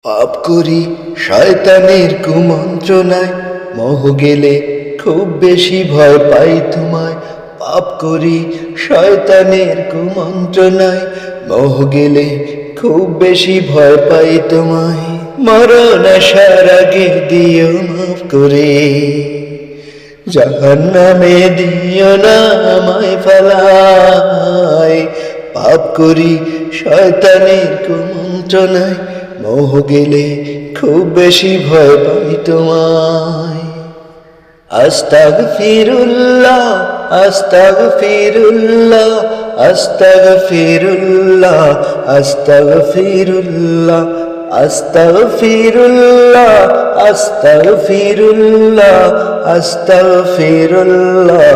পাপ করি শয়তানের কুমন্ত্রণায়, মোহ গেলে খুব বেশি ভয় পাই তোমায়। পাপ করি শয়তানের কুমন্ত্রণায়, মোহ গেলে খুব বেশি ভয় পাই তোমায়। মরণ আসার আগে দিও মাফ করে, জাহান্নামে দিও না আমায় ফেলায়। পাপ করি শয়তানের কুমন্ত্রণায়, মোহ গেলে খুব বেশি ভয় পাই তোমায়। আস্তাগফিরুল্লাহ আস্তাগফিরুল্লাহ আস্তাগফিরুল্লাহ আস্তাগফিরুল্লাহ আস্তাগফিরুল্লাহ আস্তাগফিরুল্লাহ আস্তাগফিরুল্লাহ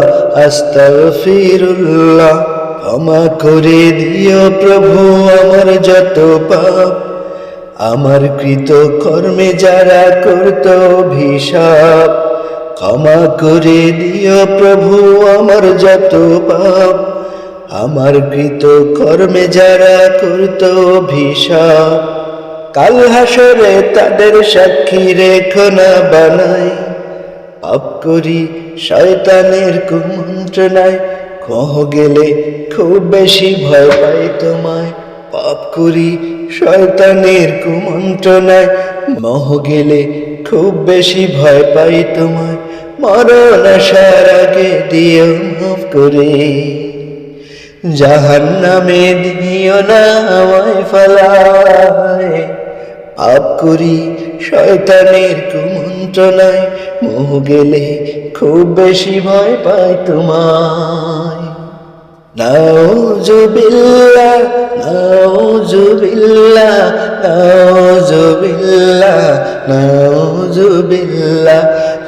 আস্তাগফিরুল্লাহ। ক্ষমা করে দিও প্রভু আমার যত পাপ, আমার কৃত কর্মে যারা করত অভিশাপ। ক্ষমা করে দিও প্রভু আমার যত পাপ, আমার কৃত কর্মে যারা করত অভিশাপ। কাল হাসরে তাদের সাক্ষী রেখো না বানাই, পাপ করি শয়তানের কুমন্ত্রণায়, মোহ গেলে খুব বেশি ভয় পাই তোমায়। পাপ করি শয়তানের কুমন্ত্রণায়, মোহ গেলে খুব বেশি ভয় পাই তোমায়। মরণ আসার আগে দিও মাফ করে, জাহান্নামে দিও না আমায় ফেলায়। পাপ করি শয়তানের কুমন্ত্রণায়, মোহ গেলে খুব বেশি ভয় পাই তোমায়। নাউজুবিল্লাহ নাউজুবিল্লাহ নাউজুবিল্লাহ নাউজুবিল্লাহ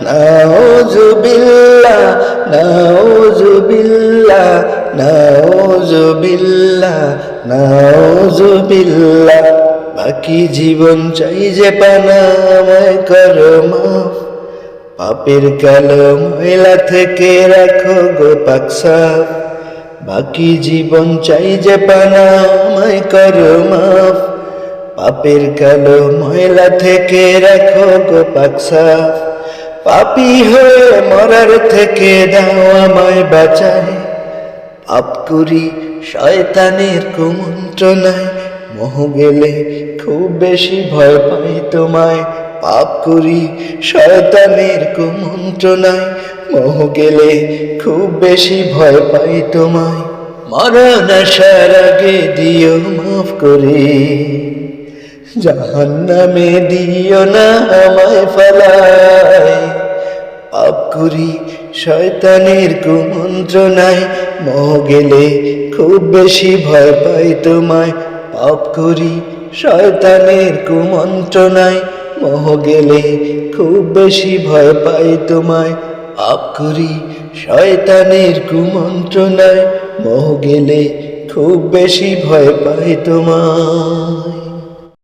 নাউজুবিল্লাহ নাউজুবিল্লাহ নাউজুবিল্লাহ নাউজুবিল্লাহ। বাকি জীবন চাই যে পানা আমায় করো মাফ, পাপের কালো ময়লা থেকে রাখো গো পাক সাফ। বাকি জীবন চাই যে পানা আমায় করো মাফ, পাপের কালো ময়লা থেকে রাখো গো পাক সাফ। পাপী হয়ে মরার থেকে দাও আমায় বাঁচায়। পাপ করি শয়তানের কুমন্ত্রণায়, মোহ গেলে খুব বেশি ভয় পাই তোমায়। পাপ করি শয়তানের কুমন্ত্রণায়, মোহ গেলে খুব বেশি ভয় পাই তোমায়। মরণ আসার আগে দিও মাফ করে, জাহান্নামে দিও না আমায় ফেলায়। পাপ করি শয়তানের কুমন্ত্রণায়, মোহ গেলে খুব বেশি ভয় পাই তোমায়। পাপ করি শয়তানের কুমন্ত্রণায়, মোহ গেলে খুব বেশি ভয় পাই তোমায়। পাপ করি শয়তানের কুমন্ত্রণায়, মোহ গেলে খুব বেশি ভয় পাই তোমায়।